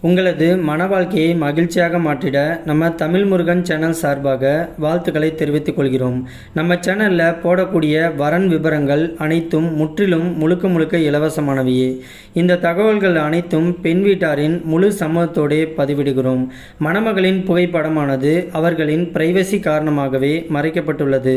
உங்களது மன வாழ்க்கையை மகிழ்ச்சியாக மாற்றிட நம்ம தமிழ் முருகன் சேனல் சார்பாக வாழ்த்துக்களை தெரிவித்துக் கொள்கிறோம். நம்ம சேனலில் போடக்கூடிய வரன் விவரங்கள் அனைத்தும் முற்றிலும் முழுக்க இலவசமானவையே. இந்த தகவல்கள் அனைத்தும் பெண் வீட்டாரின் முழு சம்மதத்தோடு பதிவிடுகிறோம். மணமகளின் புகைப்படமானது அவர்களின் பிரைவசி காரணமாகவே மறைக்கப்பட்டுள்ளது.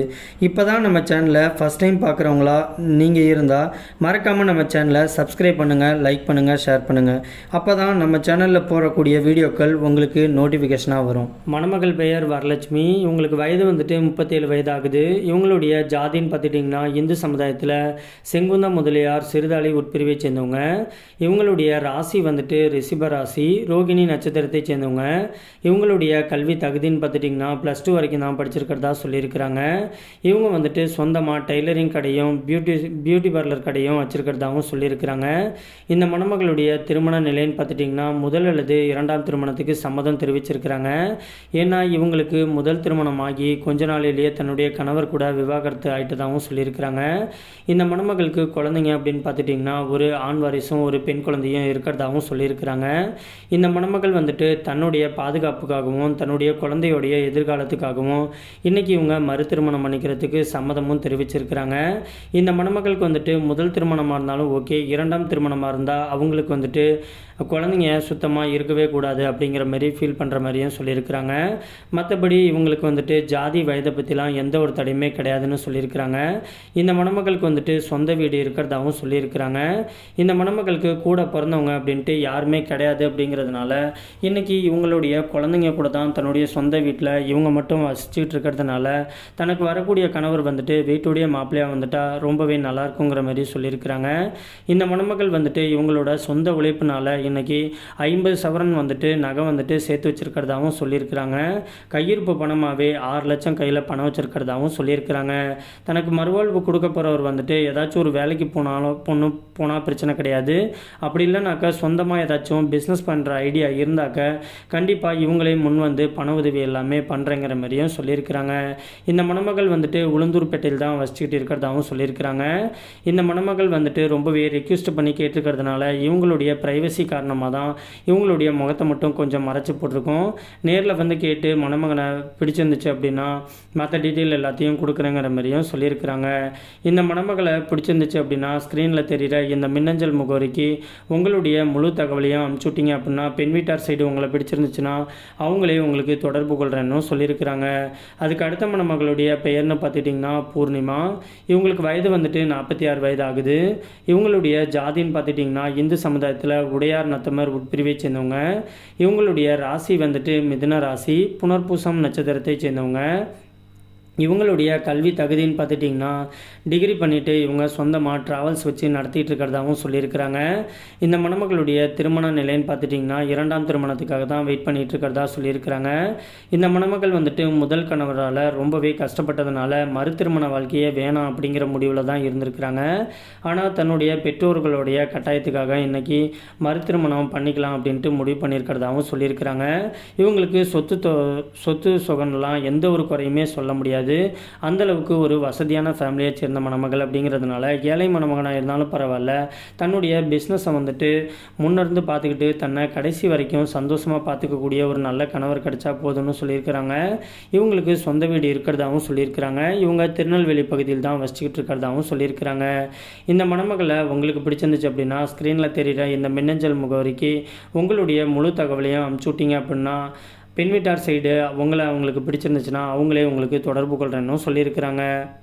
இப்போ தான் நம்ம சேனலை ஃபஸ்ட் டைம் பார்க்குறவங்களா நீங்கள் இருந்தால் மறக்காமல் நம்ம சேனலை சப்ஸ்கிரைப் பண்ணுங்கள், லைக் பண்ணுங்கள், ஷேர் பண்ணுங்கள். அப்போ தான் நம்ம சேனல் போடக்கூடிய வீடியோக்கள் உங்களுக்கு நோட்டிஃபிகேஷனாக வரும். மணமகள் பெயர் வரலட்சுமி. இவங்களுக்கு வயது வந்துட்டு 37 வயது ஆகுது. இவங்களுடைய ஜாதின்னு பார்த்துட்டிங்கன்னா இந்து சமுதாயத்தில் செங்குந்த முதலியார் சிறுதாளி உட்பிரிவை சேர்ந்தவங்க. இவங்களுடைய ராசி வந்துட்டு ரிஷப ராசி, ரோகிணி நட்சத்திரத்தை சேர்ந்தவங்க. இவங்களுடைய கல்வி தகுதின்னு பார்த்துட்டிங்கன்னா +2 வரைக்கும் தான் படிச்சிருக்கிறதா சொல்லியிருக்கிறாங்க. இவங்க வந்துட்டு சொந்தமாக டெய்லரிங் கடையும் பியூட்டி பார்லர் கடையும் வச்சுருக்கிறதாகவும் சொல்லியிருக்கிறாங்க. இந்த மணமகளுடைய திருமண நிலைன்னு பார்த்துட்டிங்கன்னா முதல் அல்லது இரண்டாம் திருமணத்துக்கு சம்மதம் தெரிவிச்சிருக்கிறாங்க. ஏன்னா இவங்களுக்கு முதல் திருமணம் ஆகி கொஞ்ச நாளிலேயே தன்னுடைய கணவர் கூட விவாகரத்து ஆகிட்டதாகவும் சொல்லியிருக்கிறாங்க. இந்த மணமகளுக்கு குழந்தைங்க அப்படின்னு பார்த்துட்டிங்கன்னா ஒரு ஆண் வாரிசும் ஒரு பெண் குழந்தையும் இருக்கிறதாகவும் சொல்லியிருக்கிறாங்க. இந்த மணமகள் வந்துட்டு தன்னுடைய பாதுகாப்புக்காகவும் தன்னுடைய குழந்தையோடைய எதிர்காலத்துக்காகவும் இன்றைக்கி இவங்க மறு திருமணம் பண்ணிக்கிறதுக்கு சம்மதமும் தெரிவிச்சிருக்கிறாங்க. இந்த மணமகளுக்கு வந்துட்டு முதல் திருமணமாக இருந்தாலும் ஓகே, இரண்டாம் திருமணமாக இருந்தால் அவங்களுக்கு வந்துட்டு குழந்தைங்க சுத்தமாக இருக்கவே கூடாது அப்படிங்கிற மாதிரி ஃபீல் பண்ணுற மாதிரியும் சொல்லியிருக்கிறாங்க. மற்றபடி இவங்களுக்கு வந்துட்டு ஜாதி வயதை பற்றிலாம் எந்த ஒரு தடையுமே கிடையாதுன்னு சொல்லியிருக்கிறாங்க. இந்த மணமகளுக்கு வந்துட்டு சொந்த வீடு இருக்கிறதாகவும் சொல்லியிருக்கிறாங்க. இந்த மணமகளுக்கு கூட பிறந்தவங்க அப்படின்ட்டு யாருமே கிடையாது அப்படிங்கிறதுனால இன்றைக்கி இவங்களுடைய குழந்தைங்க கூட தான் தன்னுடைய சொந்த வீட்டில் இவங்க மட்டும் வசிச்சுட்டு இருக்கிறதுனால தனக்கு வரக்கூடிய கணவர் வந்துட்டு வீட்டுடைய மாப்பிள்ளையாக வந்துட்டால் ரொம்பவே நல்லாயிருக்குங்கிற மாதிரி சொல்லியிருக்கிறாங்க. இந்த மணமகள் வந்துட்டு இவங்களோட சொந்த உழைப்புனால இன்றைக்கி 50 சவரன் வந்துட்டு நகை வந்துட்டு சேர்த்து வச்சுருக்கிறதாகவும் சொல்லியிருக்கிறாங்க. கையிருப்பு பணமாகவே 6 லட்சம் கையில் பணம் வச்சுருக்கிறதாகவும் சொல்லியிருக்கிறாங்க. தனக்கு மறுவாழ்வு கொடுக்க போகிறவர் வந்துட்டு ஏதாச்சும் ஒரு வேலைக்கு போனால் பிரச்சனை கிடையாது. அப்படி இல்லைனாக்கா சொந்தமாக ஏதாச்சும் பிஸ்னஸ் பண்ணுற ஐடியா இருந்தாக்க கண்டிப்பாக இவங்களே முன் வந்து பண உதவி எல்லாமே பண்ணுறேங்கிற மாதிரியும் சொல்லியிருக்கிறாங்க. இந்த மணமகள் வந்துட்டு உளுந்தூர்பேட்டையில் தான் வசிச்சுக்கிட்டு இருக்கிறதாகவும் சொல்லியிருக்கிறாங்க. இந்த மணமகள் வந்துட்டு ரொம்பவே ரெக்வெஸ்ட் பண்ணி கேட்டுருக்கிறதுனால இவங்களுடைய ப்ரைவசி காரணமாக தான் இவங்களுடைய முகத்தை மட்டும் கொஞ்சம் மறைச்சி போட்டிருக்கோம். நேரில் வந்து கேட்டு மணமகனை பிடிச்சிருந்துச்சு அப்படின்னா மற்ற டீட்டெயில் எல்லாத்தையும் கொடுக்குறேங்கிற மாதிரியும் சொல்லியிருக்கிறாங்க. இந்த மணமகளை பிடிச்சிருந்துச்சு அப்படின்னா ஸ்க்ரீனில் தெரிகிற இந்த மின்னஞ்சல் முகவரிக்கு உங்களுடைய முழு தகவலையும் அனுப்பிச்சுட்டிங்க அப்படின்னா பெண் வீட்டார் சைடு உங்களை பிடிச்சிருந்துச்சுன்னா அவங்களே உங்களுக்கு தொடர்பு கொள்கிறேன்னு சொல்லியிருக்கிறாங்க. அதுக்கு அடுத்த மணமகளுடைய பெயர்னு பார்த்துட்டிங்கன்னா பூர்ணிமா. இவங்களுக்கு வயது வந்துட்டு 46 வயது ஆகுது. இவங்களுடைய ஜாதின்னு பார்த்துட்டிங்கன்னா இந்து சமுதாயத்தில் உடையார் நத்தமர் உட்பிரிவை சேர்ந்தவங்க. இவங்களுடைய ராசி வந்துட்டு மிதுன ராசி, புனர்பூசம் நட்சத்திரத்தை சேர்ந்தவங்க. இவங்களுடைய கல்வி தகுதின்னு பார்த்துட்டிங்கன்னா டிகிரி பண்ணிவிட்டு இவங்க சொந்தமாக ட்ராவல்ஸ் வச்சு நடத்திட்டு இருக்கிறதாகவும் சொல்லியிருக்கிறாங்க. இந்த மணமகளுடைய திருமண நிலைன்னு பார்த்துட்டிங்கன்னா இரண்டாம் திருமணத்துக்காக தான் வெயிட் பண்ணிகிட்டு இருக்கிறதா சொல்லியிருக்கிறாங்க. இந்த மணமகள் வந்துட்டு முதல் கணவரால் ரொம்பவே கஷ்டப்பட்டதுனால மறு திருமண வாழ்க்கையே வேணாம் அப்படிங்கிற முடிவில் தான் இருந்திருக்கிறாங்க. ஆனால் தன்னுடைய பெற்றோர்களுடைய கட்டாயத்துக்காக இன்றைக்கி மறு திருமணம் பண்ணிக்கலாம் அப்படின்ட்டு முடிவு பண்ணியிருக்கிறதாகவும் சொல்லியிருக்கிறாங்க. இவங்களுக்கு சொத்து சொகன்லாம் எந்த ஒரு குறையுமே சொல்ல முடியாது. அந்தளவுக்கு ஒரு வசதியான ஃபேமிலியை சேர்ந்த மணமகள் அப்படிங்கிறதுனால ஏழை மணமகனாக இருந்தாலும் பரவாயில்ல, தன்னுடைய பிஸ்னஸை வந்துட்டு முன்னிருந்து பார்த்துக்கிட்டு தன்னை கடைசி வரைக்கும் சந்தோஷமாக பார்த்துக்கக்கூடிய ஒரு நல்ல கணவர் கிடைச்சா போதும்னு சொல்லியிருக்கிறாங்க. இவங்களுக்கு சொந்த வீடு இருக்கிறதாகவும் சொல்லியிருக்கிறாங்க. இவங்க திருநெல்வேலி பகுதியில் தான் வசிச்சுக்கிட்டு இருக்கிறதாகவும் சொல்லியிருக்கிறாங்க. இந்த மணமகளை உங்களுக்கு பிடிச்சிருந்துச்சு அப்படின்னா ஸ்க்ரீனில் தெரிகிற இந்த மின்னஞ்சல் முகவரிக்கு உங்களுடைய முழு தகவலையும் அனுப்பிச்சுட்டிங்க அப்படின்னா பெண் வீட்டார் சைடு அவங்களுக்கு பிடிச்சிருந்துச்சுன்னா அவங்களே உங்களுக்கு தொடர்பு கொள்கிறேன்னு சொல்லியிருக்கிறாங்க.